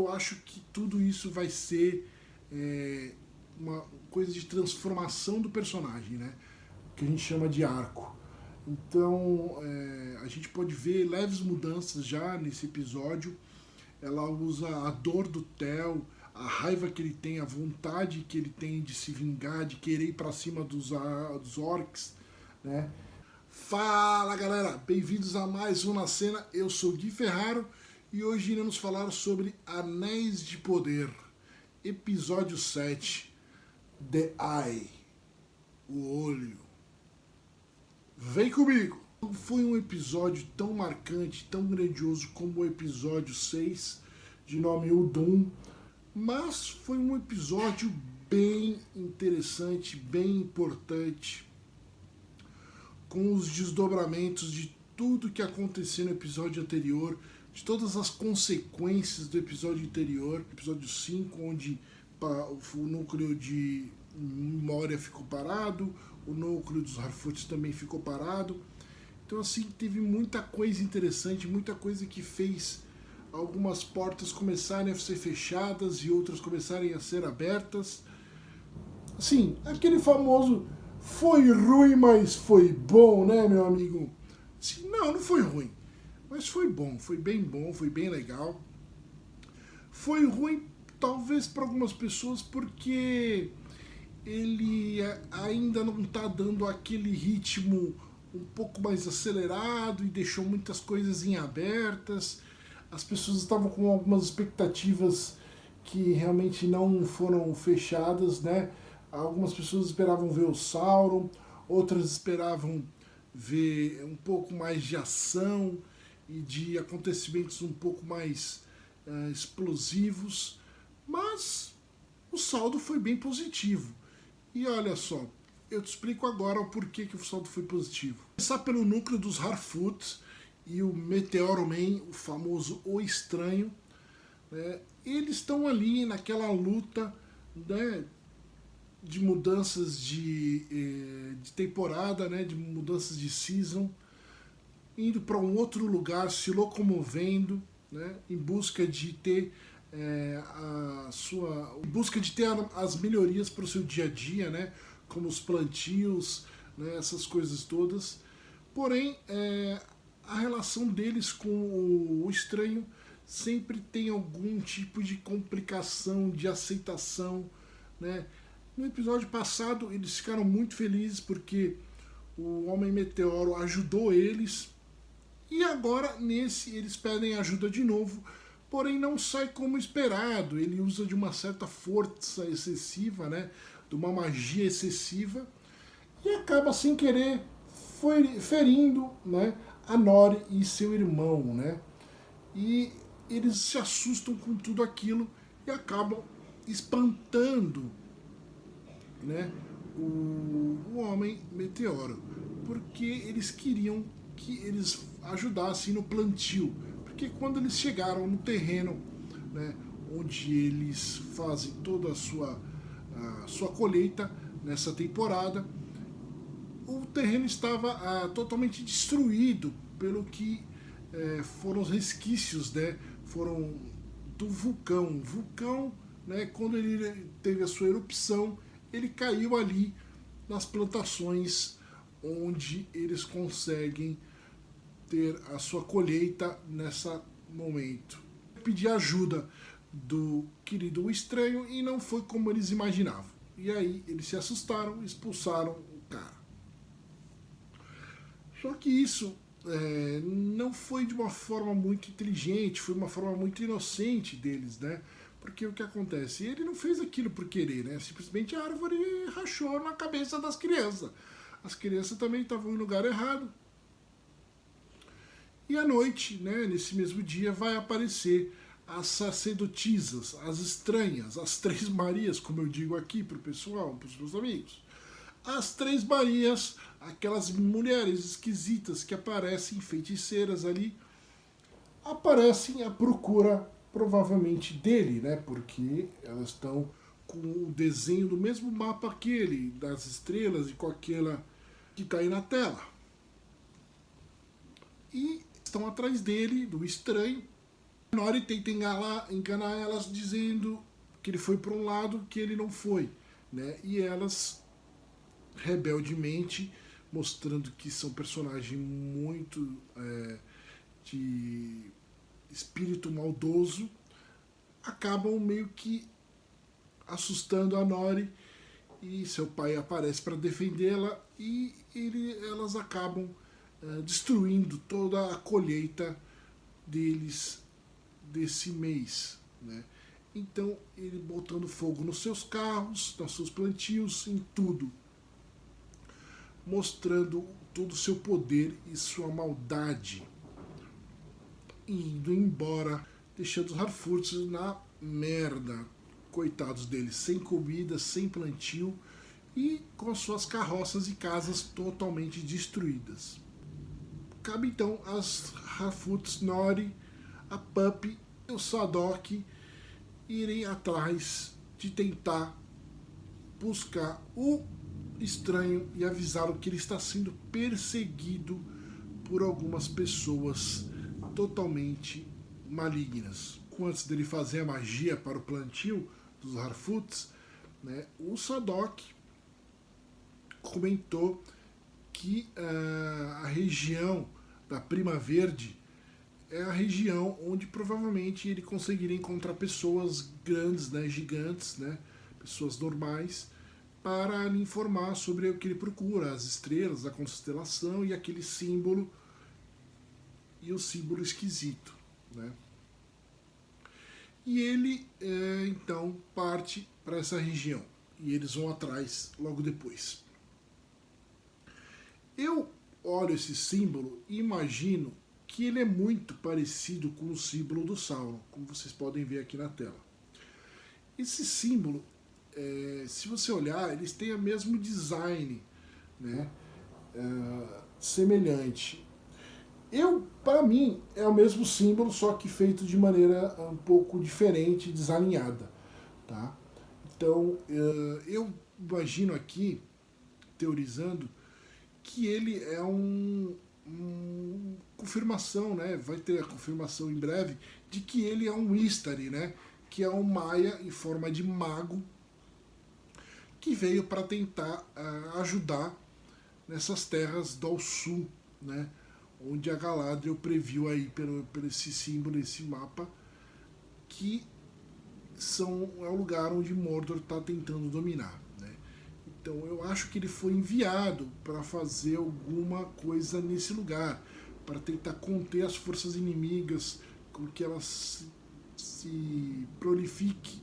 Eu acho que tudo isso vai ser uma coisa de transformação do personagem, né? Que a gente chama de arco. Então a gente pode ver leves mudanças já nesse episódio. Ela usa a dor do Theo, a raiva que ele tem, a vontade que ele tem de se vingar, de querer ir pra cima dos orcs, né? Fala galera, bem-vindos a mais um Na Cena. Eu sou Gui Ferraro e hoje iremos falar sobre Anéis de Poder, episódio 7, The Eye, o olho. Vem comigo! Não foi um episódio tão marcante, tão grandioso como o episódio 6, de nome Udun, mas foi um episódio bem interessante, bem importante, com os desdobramentos de tudo que aconteceu no episódio anterior, de todas as consequências do episódio anterior, episódio 5, onde o núcleo de Moria ficou parado, o núcleo dos Harfoots também ficou parado. Então assim, teve muita coisa interessante, muita coisa que fez algumas portas começarem a ser fechadas e outras começarem a ser abertas. Assim, aquele famoso foi ruim, mas foi bom, né, meu amigo? Assim, não foi ruim, mas foi bom, foi bem legal. Foi ruim, talvez para algumas pessoas, porque ele ainda não está dando aquele ritmo um pouco mais acelerado e deixou muitas coisas em abertas. As pessoas estavam com algumas expectativas que realmente não foram fechadas, né? Algumas pessoas esperavam ver o Sauron, outras esperavam ver um pouco mais de ação e de acontecimentos um pouco mais explosivos, mas o saldo foi bem positivo. E olha só, eu te explico agora o porquê que o saldo foi positivo. Começar pelo núcleo dos Harfoot e o Meteoro Man, o famoso O Estranho, né? Eles estão ali naquela luta, né, de mudanças de temporada, né, de mudanças de season, indo para um outro lugar, se locomovendo, né, em busca de ter em busca de ter as melhorias para o seu dia a dia, né, como os plantios, né, essas coisas todas. Porém, a relação deles com o estranho sempre tem algum tipo de complicação, de aceitação, né? No episódio passado eles ficaram muito felizes porque o Homem Meteoro ajudou eles, e agora nesse eles pedem ajuda de novo, porém não sai como esperado. Ele usa de uma certa força excessiva, né, de uma magia excessiva, e acaba sem querer ferindo, né, a Nori e seu irmão, né? E eles se assustam com tudo aquilo e acabam espantando, né, o Homem Meteoro, porque eles queriam que eles ajudassem no plantio, porque quando eles chegaram no terreno, né, onde eles fazem toda a sua colheita nessa temporada, o terreno estava totalmente destruído pelo que foram os resquícios, né, foram do vulcão. O vulcão, né, quando ele teve a sua erupção, ele caiu ali nas plantações onde eles conseguem ter a sua colheita nesse momento. Pedi ajuda do querido Estranho e não foi como eles imaginavam. E aí eles se assustaram e expulsaram o cara. Só que isso não foi de uma forma muito inteligente, foi uma forma muito inocente deles, né? Porque o que acontece? Ele não fez aquilo por querer, né? Simplesmente a árvore rachou na cabeça das crianças. As crianças também estavam em lugar errado. E à noite, né, nesse mesmo dia, vai aparecer as sacerdotisas, as estranhas, as Três Marias, como eu digo aqui para o pessoal, para os meus amigos. As Três Marias, aquelas mulheres esquisitas que aparecem, feiticeiras ali, aparecem à procura provavelmente dele, né? Porque elas estão com o desenho do mesmo mapa que ele, das estrelas e com aquela que está aí na tela. E estão atrás dele, do estranho, A Nori tenta enganar elas dizendo que ele foi para um lado que ele não foi, né? E elas rebeldemente, mostrando que são personagens muito de espírito maldoso, acabam meio que assustando a Nori e seu pai aparece para defendê-la e elas acabam destruindo toda a colheita deles desse mês, né? Então ele botando fogo nos seus carros, nos seus plantios, em tudo, mostrando todo o seu poder e sua maldade, indo embora, deixando os Harfoots na merda, coitados deles, sem comida, sem plantio e com suas carroças e casas totalmente destruídas. Cabe então as Harfoots, Nori, a Puppy e o Sadok irem atrás de tentar buscar o estranho e avisá-lo que ele está sendo perseguido por algumas pessoas totalmente malignas. Antes dele fazer a magia para o plantio dos Harfoots, né, o Sadok comentou que a região da Prima Verde é a região onde provavelmente ele conseguiria encontrar pessoas grandes, né, gigantes, né, pessoas normais, para lhe informar sobre o que ele procura, as estrelas, a constelação e aquele símbolo e o símbolo esquisito, né? E ele então parte para essa região e eles vão atrás logo depois. Eu olho esse símbolo e imagino que ele é muito parecido com o símbolo do Sauron, como vocês podem ver aqui na tela. Esse símbolo, se você olhar, eles têm o mesmo design, né? Semelhante. Para mim, é o mesmo símbolo, só que feito de maneira um pouco diferente, desalinhada, tá? Então, eu imagino aqui, teorizando, que ele é confirmação, né? Vai ter a confirmação em breve de que ele é um Istari, né? Que é um Maia em forma de mago que veio para tentar ajudar nessas terras do sul, né? Onde a Galadriel previu aí pelo esse símbolo, esse mapa, que é o lugar onde Mordor está tentando dominar, né? Então eu acho que ele foi enviado para fazer alguma coisa nesse lugar, para tentar conter as forças inimigas, com que elas se prolifique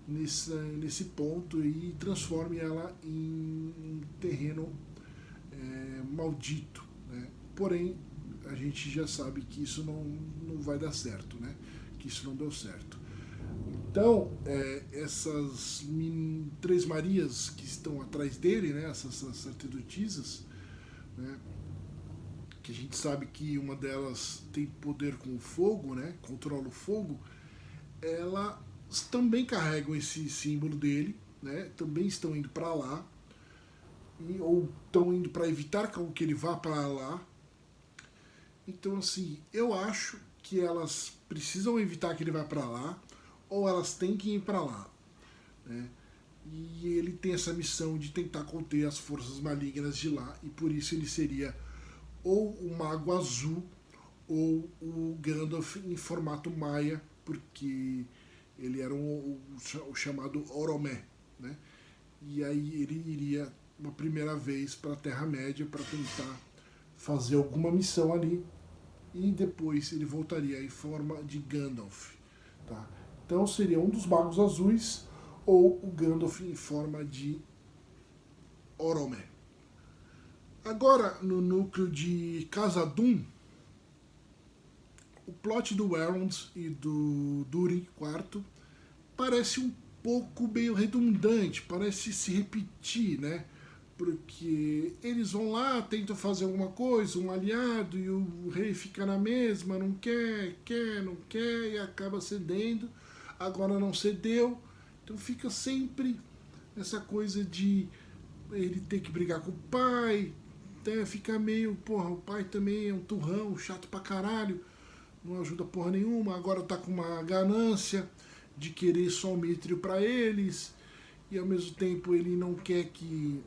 nesse ponto e transforme ela em um terreno maldito, né? Porém, a gente já sabe que isso não vai dar certo, né? Que isso não deu certo. Então, essas Três Marias que estão atrás dele, né? Essas sacerdotisas, né? Que a gente sabe que uma delas tem poder com o fogo, né? Controla o fogo. Elas também carregam esse símbolo dele, né? Também estão indo para lá, ou estão indo para evitar que ele vá para lá. Então, assim, eu acho que elas precisam evitar que ele vá para lá, ou elas têm que ir para lá, né? E ele tem essa missão de tentar conter as forças malignas de lá, e por isso ele seria ou o Mago Azul ou o Gandalf em formato Maia, porque ele era o chamado Oromé, né? E aí ele iria uma primeira vez para a Terra-média para tentar fazer alguma missão ali, e depois ele voltaria em forma de Gandalf, tá? Então seria um dos Magos Azuis ou o Gandalf em forma de Oromé. Agora, no núcleo de Khazad-dûm, o plot do Elrond e do Durin IV parece um pouco meio redundante, parece se repetir, né? Porque eles vão lá, tentam fazer alguma coisa, um aliado, e o rei fica na mesma, não quer, não quer, e acaba cedendo. Agora não cedeu, então fica sempre essa coisa de ele ter que brigar com o pai, fica meio, porra, o pai também é um turrão, chato pra caralho, não ajuda porra nenhuma, agora tá com uma ganância de querer só o Mithril para eles, e ao mesmo tempo ele não quer que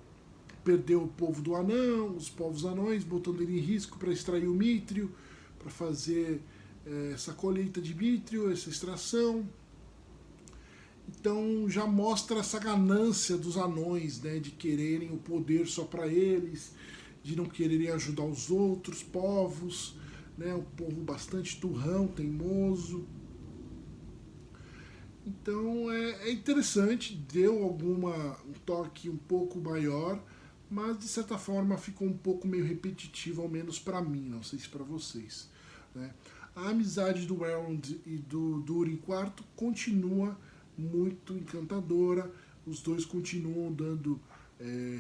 perder o povo do anão, os povos anões, botando ele em risco para extrair o Mithril, para fazer essa colheita de Mithril, essa extração. Então já mostra essa ganância dos anões, né, de quererem o poder só para eles, de não quererem ajudar os outros povos, né, um povo bastante turrão, teimoso. Então é interessante, deu um toque um pouco maior, mas de certa forma ficou um pouco meio repetitivo, ao menos para mim, não sei se para vocês. Né? A amizade do Elrond e do Durin IV continua muito encantadora, os dois continuam dando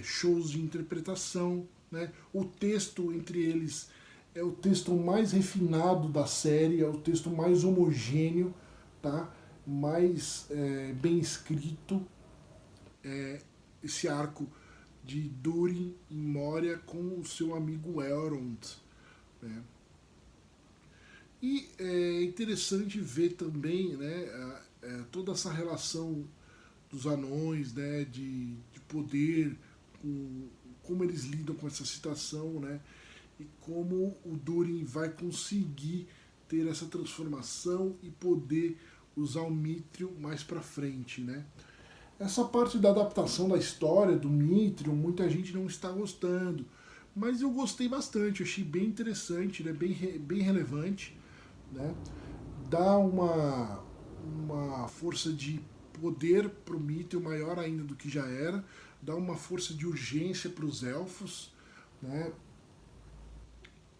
shows de interpretação, né? O texto entre eles é o texto mais refinado da série, é o texto mais homogêneo, tá? Mais bem escrito, esse arco de Durin em Moria com o seu amigo Elrond, né? E é interessante ver também, né, toda essa relação dos anões, né, de poder, como eles lidam com essa situação, né, e como o Durin vai conseguir ter essa transformação e poder usar o Mithril mais para frente, né. Essa parte da adaptação da história do Mithril, muita gente não está gostando, mas eu gostei bastante, eu achei bem interessante, né, bem relevante, né, dá uma força de poder para o Mithril maior ainda do que já era, dá uma força de urgência para os elfos, né,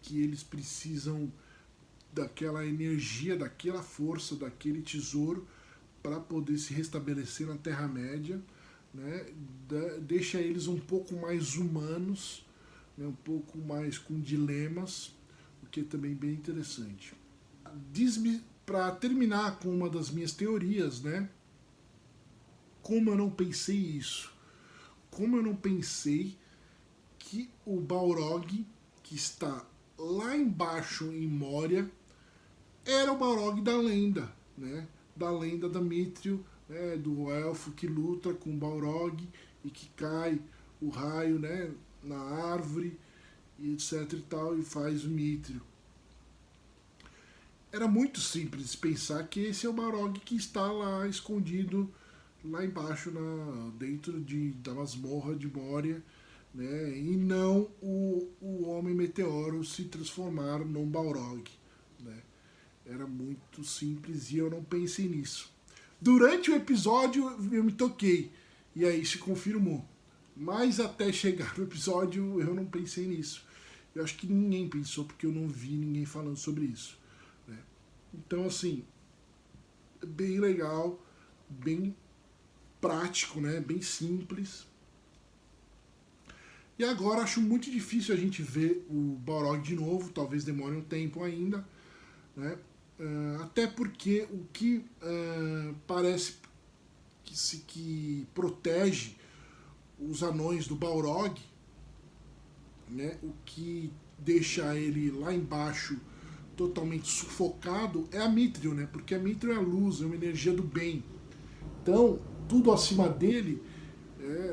que eles precisam daquela energia, daquela força, daquele tesouro para poder se restabelecer na Terra-média, né, deixa eles um pouco mais humanos, né, um pouco mais com dilemas, o que é também bem interessante. Diz-me, para terminar com uma das minhas teorias, né, como eu não pensei isso? Como eu não pensei que o Balrog, que está lá embaixo em Moria, era o Balrog da lenda, né? Da lenda da Mithril, né? Do elfo que luta com o Balrog e que cai o raio, né, na árvore, e etc e tal, e faz o Mithril. Era muito simples pensar que esse é o Balrog que está lá escondido lá embaixo, dentro da masmorra de Moria, né? E não o Homem Meteoro se transformar num Balrog. Né? Era muito simples e eu não pensei nisso. Durante o episódio eu me toquei e aí se confirmou. Mas até chegar no episódio eu não pensei nisso. Eu acho que ninguém pensou porque eu não vi ninguém falando sobre isso. Né? Então, assim, bem legal, bem prático, né? Bem simples. E agora acho muito difícil a gente ver o Balrog de novo, talvez demore um tempo ainda, né? Até porque o que parece que protege os anões do Balrog, né? O que deixa ele lá embaixo totalmente sufocado é a Mithril, né? Porque a Mithril é a luz, é uma energia do bem. Então, tudo acima dele,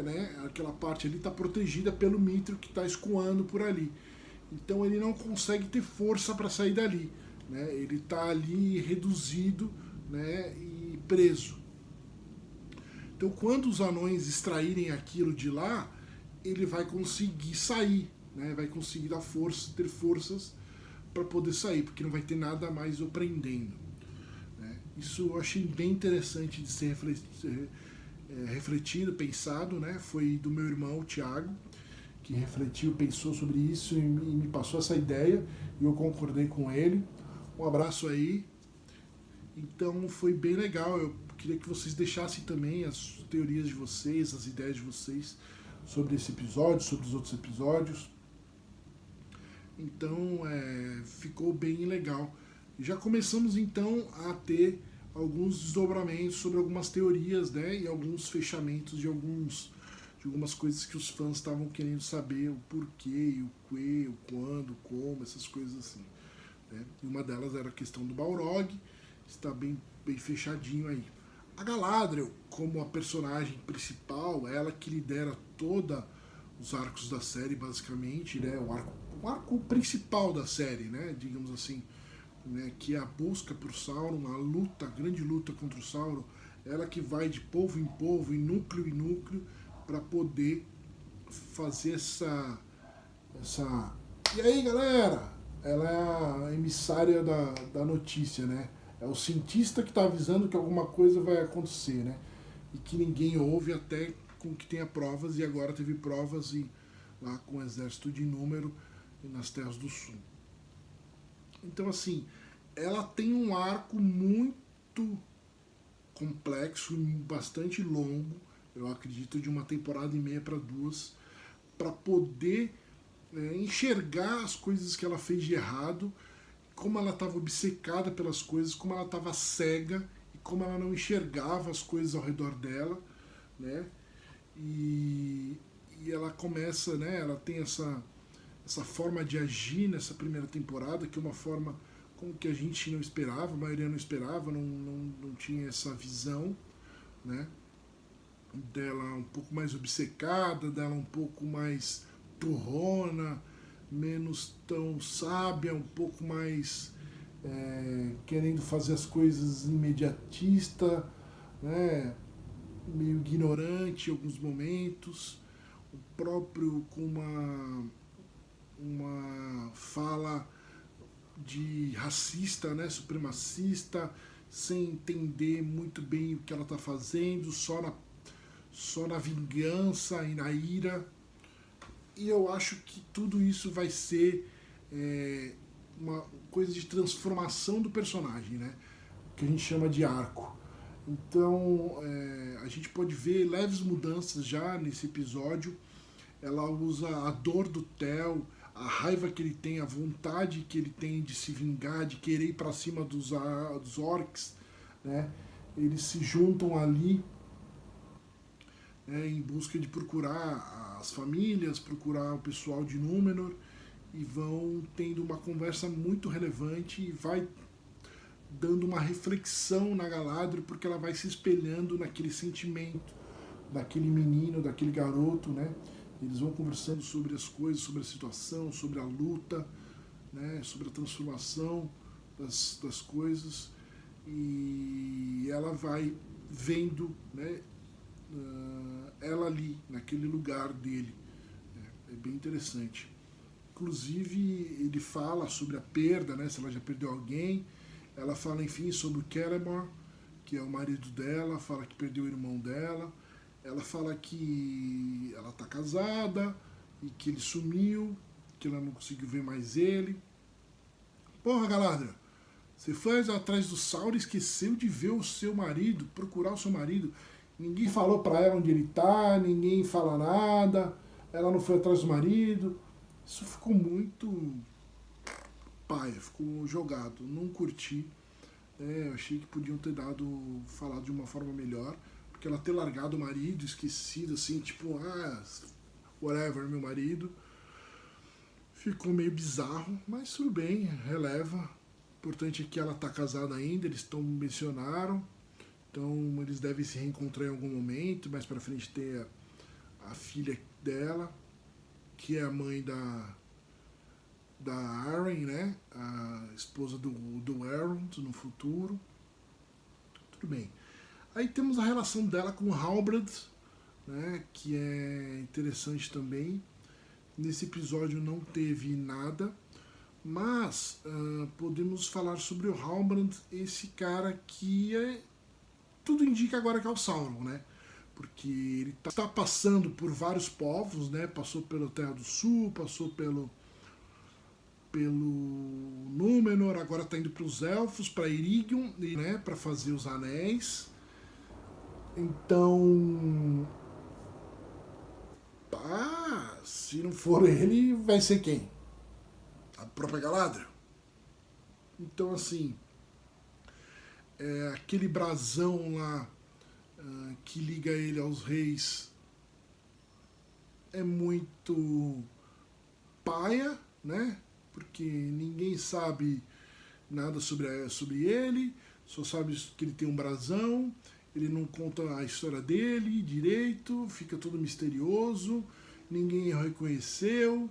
né, aquela parte ali está protegida pelo Mithril que está escoando por ali. Então ele não consegue ter força para sair dali. Né? Ele está ali reduzido, né, e preso. Então quando os anões extraírem aquilo de lá, ele vai conseguir sair, né? Vai conseguir dar força, ter forças para poder sair, porque não vai ter nada mais o prendendo. Né? Isso eu achei bem interessante de ser refletido, pensado, né? Foi do meu irmão, o Thiago, que refletiu, pensou sobre isso e me passou essa ideia e eu concordei com ele. Um abraço aí. Então foi bem legal. Eu queria que vocês deixassem também as teorias de vocês, as ideias de vocês sobre esse episódio, sobre os outros episódios. Então ficou bem legal. Já começamos então a ter alguns desdobramentos sobre algumas teorias, né, e alguns fechamentos de algumas coisas que os fãs estavam querendo saber, o porquê, o que, o quando, como, essas coisas assim. né? E uma delas era a questão do Balrog, está bem fechadinho aí. A Galadriel, como a personagem principal, ela que lidera toda os arcos da série, basicamente, né? O arco principal da série, né? Digamos assim, né? Que é a busca por Sauron, a luta, a grande luta contra o Sauron. Ela que vai de povo em povo, em núcleo, para poder fazer essa. E aí, galera? Ela é a emissária da notícia, né? É o cientista que está avisando que alguma coisa vai acontecer, né? E que ninguém ouve até com que tenha provas, e agora teve provas lá com o exército de número nas Terras do Sul. Então, assim, ela tem um arco muito complexo, bastante longo, eu acredito de uma temporada e meia para duas, para poder enxergar as coisas que ela fez de errado, como ela estava obcecada pelas coisas, como ela estava cega e como ela não enxergava as coisas ao redor dela, né? E, e ela começa, né? Ela tem essa forma de agir nessa primeira temporada, que é uma forma como que a gente não esperava, a maioria não esperava, não tinha essa visão, né? Dela um pouco mais obcecada, dela um pouco mais turrona, menos tão sábia, um pouco mais querendo fazer as coisas imediatista, né? Meio ignorante em alguns momentos, o próprio com uma fala de racista, né? Supremacista, sem entender muito bem o que ela está fazendo, só na vingança e na ira. E eu acho que tudo isso vai ser uma coisa de transformação do personagem, né? Que a gente chama de arco. Então a gente pode ver leves mudanças já nesse episódio. Ela usa a dor do Theo, a raiva que ele tem, a vontade que ele tem de se vingar, de querer ir para cima dos orcs, né? Eles se juntam ali em busca de procurar as famílias, procurar o pessoal de Númenor, e vão tendo uma conversa muito relevante e vai dando uma reflexão na Galadriel, porque ela vai se espelhando naquele sentimento daquele menino, daquele garoto, né? Eles vão conversando sobre as coisas, sobre a situação, sobre a luta, né? Sobre a transformação das coisas, e ela vai vendo, né? Ela ali, naquele lugar dele. É bem interessante. Inclusive, ele fala sobre a perda, né? Se ela já perdeu alguém. Ela fala, enfim, sobre o Celemor, que é o marido dela, fala que perdeu o irmão dela. Ela fala que ela tá casada e que ele sumiu, que ela não conseguiu ver mais ele. Porra, Galadriel, você foi atrás do Sauron e esqueceu de ver o seu marido, procurar o seu marido. Ninguém falou pra ela onde ele tá, ninguém fala nada, ela não foi atrás do marido. Isso ficou muito paia, ficou jogado, não curti. Eu achei que podiam ter falado de uma forma melhor, porque ela ter largado o marido, esquecido assim, tipo, whatever, meu marido. Ficou meio bizarro, mas tudo bem, releva. O importante é que ela tá casada ainda, eles mencionaram, então eles devem se reencontrar em algum momento, mais pra frente ter a filha dela, que é a mãe da Arryn, né? A esposa do Elrond no futuro. Tudo bem. Aí temos a relação dela com o Halbrand, né? Que é interessante também. Nesse episódio não teve nada, mas podemos falar sobre o Halbrand, esse cara que tudo indica agora que é o Sauron, né? Porque ele está passando por vários povos, né? Passou pela Terra do Sul, passou pelo Númenor, agora está indo para os Elfos, para Irigion, né? Para fazer os anéis. Então, se não for ele, vai ser quem? A própria Galadriel. Então, assim, aquele brasão lá que liga ele aos reis é muito paia, né? Porque ninguém sabe nada sobre ele, só sabe que ele tem um brasão, ele não conta a história dele direito, fica tudo misterioso, ninguém o reconheceu,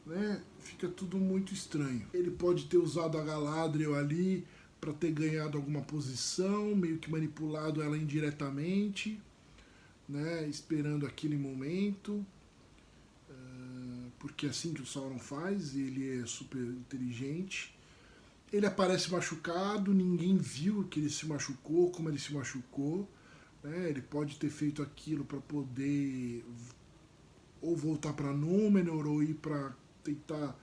né? Fica tudo muito estranho. Ele pode ter usado a Galadriel ali para ter ganhado alguma posição, meio que manipulado ela indiretamente, né? Esperando aquele momento, porque é assim que o Sauron faz, ele é super inteligente. Ele aparece machucado, ninguém viu que ele se machucou, como ele se machucou, né? Ele pode ter feito aquilo para poder ou voltar para Númenor ou ir para tentar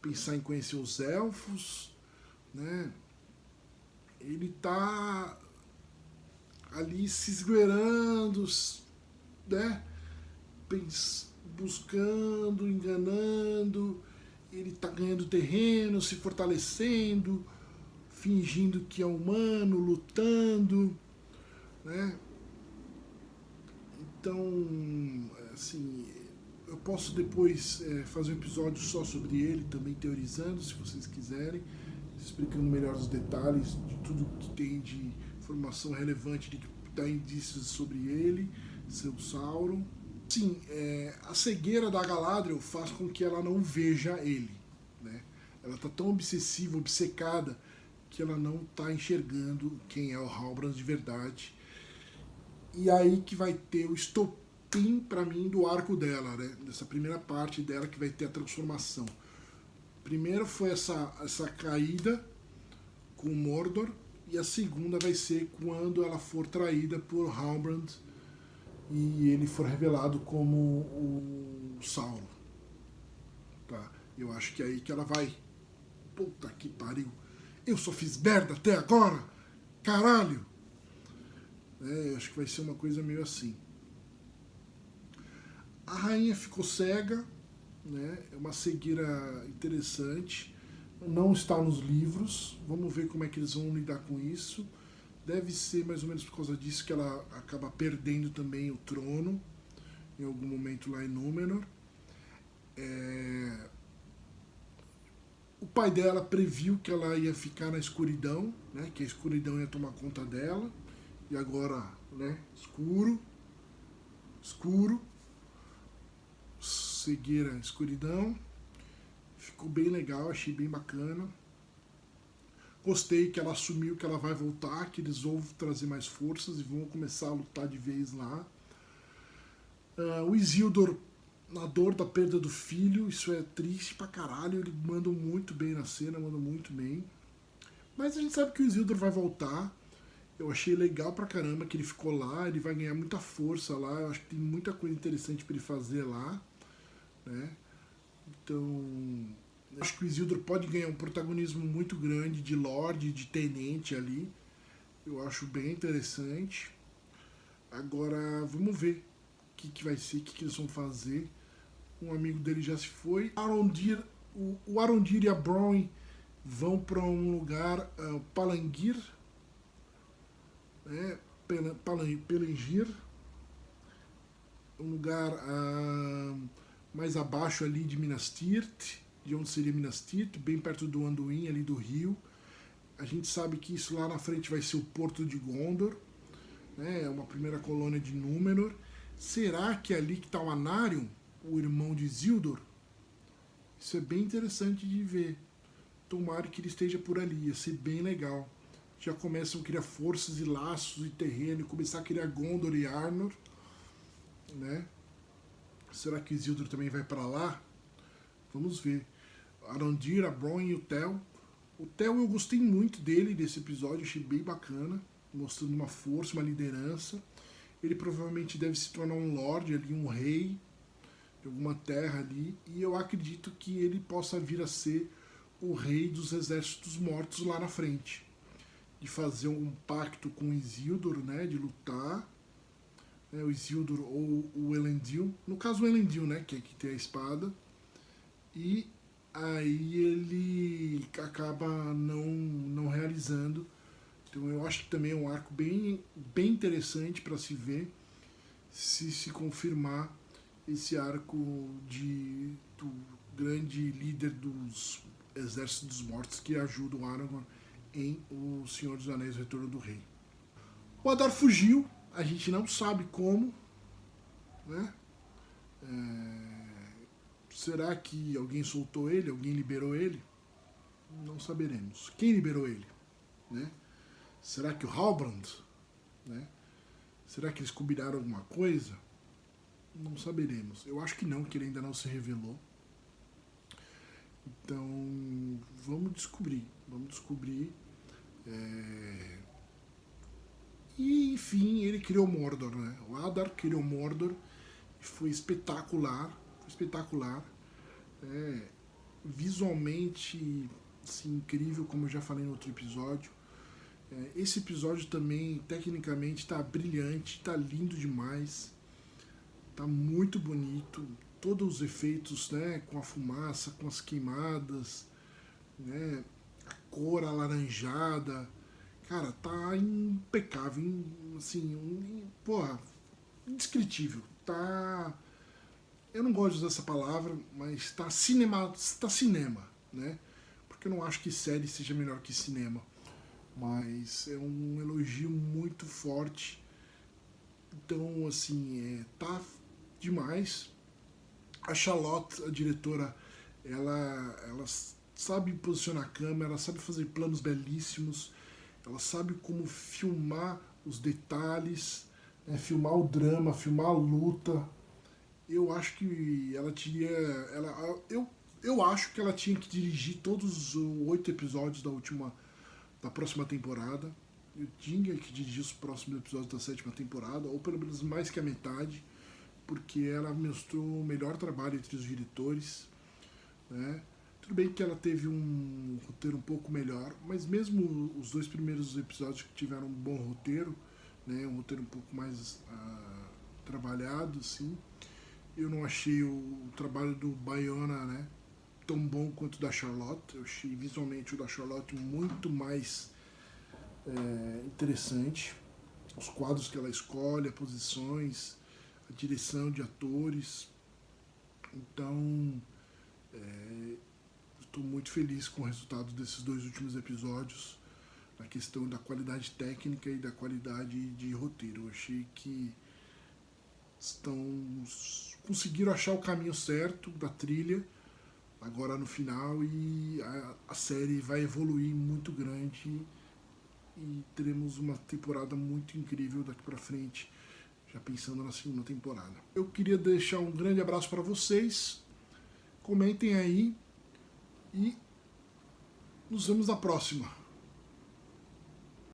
pensar em conhecer os elfos, né? Ele tá ali se esgueirando, né? Buscando, enganando, ele tá ganhando terreno, se fortalecendo, fingindo que é humano, lutando, né? Então, assim, eu posso depois fazer um episódio só sobre ele, também teorizando, se vocês quiserem, explicando melhor os detalhes de tudo que tem de informação relevante, de que dá indícios sobre ele, seu Sauron. Sim, a cegueira da Galadriel faz com que ela não veja ele, né? Ela está tão obsessiva, obcecada, que ela não está enxergando quem é o Halbrand de verdade. E aí que vai ter o estopim, para mim, do arco dela, né? Dessa primeira parte dela que vai ter a transformação. Primeiro foi essa caída com Mordor, e a segunda vai ser quando ela for traída por Halbrand e ele for revelado como o Sauron. Tá? Eu acho que é aí que ela vai. Puta que pariu. Eu só fiz merda até agora? Caralho! Eu acho que vai ser uma coisa meio assim. A rainha ficou cega, né? É uma cegueira interessante. Não está nos livros. Vamos ver como é que eles vão lidar com isso. Deve ser mais ou menos por causa disso que ela acaba perdendo também o trono em algum momento lá em Númenor. O pai dela previu que ela ia ficar na escuridão, né? Que a escuridão ia tomar conta dela. E agora, né? Escuro, cegueira, escuridão. Ficou bem legal, achei bem bacana. Gostei que ela assumiu que ela vai voltar, que eles vão trazer mais forças e vão começar a lutar de vez lá. O Isildur, na dor da perda do filho, isso é triste pra caralho, ele manda muito bem na cena, manda muito bem. Mas a gente sabe que o Isildur vai voltar. Eu achei legal pra caramba que ele ficou lá, ele vai ganhar muita força lá, eu acho que tem muita coisa interessante pra ele fazer lá, né? Então, acho que o Isildur pode ganhar um protagonismo muito grande de Lorde, de Tenente ali. Eu acho bem interessante. Agora, vamos ver o que vai ser, o que eles vão fazer. Um amigo dele já se foi. O Arondir e a Bronwyn vão para um lugar, Palangir, né? Pelengir, um lugar mais abaixo ali de Minas Tirith, de onde seria Minas Tirith, bem perto do Anduin, ali do rio. A gente sabe que isso lá na frente vai ser o Porto de Gondor, né? É uma primeira colônia de Númenor. Será que é ali que está o Anarion, o irmão de Isildur? Isso é bem interessante de ver. Tomara que ele esteja por ali, ia ser bem legal. Já começam a criar forças e laços e terreno, e começar a criar Gondor e Arnor, né? Será que Isildur também vai para lá? Vamos ver. Arondir, a Bronwyn e o Tel. O Tel eu gostei muito dele, desse episódio, achei bem bacana, mostrando uma força, uma liderança. Ele provavelmente deve se tornar um lorde ali, um rei de alguma terra ali, e eu acredito que ele possa vir a ser o rei dos exércitos mortos lá na frente. De fazer um pacto com Isildur, né, de lutar, o Isildur ou o Elendil, no caso o Elendil, né, que é que tem a espada, e aí ele acaba não realizando. Então eu acho que também é um arco bem interessante para se ver se confirmar esse arco do grande líder dos exércitos dos mortos que ajuda o Aragorn em O Senhor dos Anéis, O Retorno do Rei. O Adar fugiu, a gente não sabe como, né? Será que alguém soltou ele? Alguém liberou ele? Não saberemos. Quem liberou ele? Né? Será que o Halbrand? Né? Será que eles combinaram alguma coisa? Não saberemos. Eu acho que não, que ele ainda não se revelou. Então, vamos descobrir. Vamos descobrir. E, enfim, ele criou Mordor, né? O Adar criou Mordor e foi espetacular. Foi espetacular. Visualmente, assim, incrível, como eu já falei no outro episódio. Esse episódio também, tecnicamente, está brilhante, está lindo demais. Tá muito bonito. Todos os efeitos, né? Com a fumaça, com as queimadas, né? A cor alaranjada. Cara, tá impecável, assim, porra, indescritível. Tá. Eu não gosto de usar essa palavra, mas tá cinema, né? Porque eu não acho que série seja melhor que cinema. Mas é um elogio muito forte. Então, assim, tá demais. A Charlotte, a diretora, ela sabe posicionar a câmera, ela sabe fazer planos belíssimos, ela sabe como filmar os detalhes, né, filmar o drama, filmar a luta. Eu acho que ela tinha. Eu acho que ela tinha que dirigir todos os 8 episódios da próxima temporada. Eu tinha que dirigir os próximos episódios da 7ª temporada, ou pelo menos mais que a metade, porque ela mostrou o melhor trabalho entre os diretores, né? Tudo bem que ela teve um roteiro um pouco melhor, mas mesmo os 2 primeiros episódios que tiveram um bom roteiro, né, um roteiro um pouco mais trabalhado, assim, eu não achei o trabalho do Bayona, né, tão bom quanto o da Charlotte. Eu achei visualmente o da Charlotte muito mais interessante. Os quadros que ela escolhe, as posições, a direção de atores. Então, estou muito feliz com o resultado desses 2 últimos episódios, na questão da qualidade técnica e da qualidade de roteiro. Eu achei que conseguiram achar o caminho certo da trilha agora no final, e a série vai evoluir muito grande e teremos uma temporada muito incrível daqui pra frente, já pensando na 2ª temporada. Eu queria deixar um grande abraço para vocês, comentem aí e nos vemos na próxima.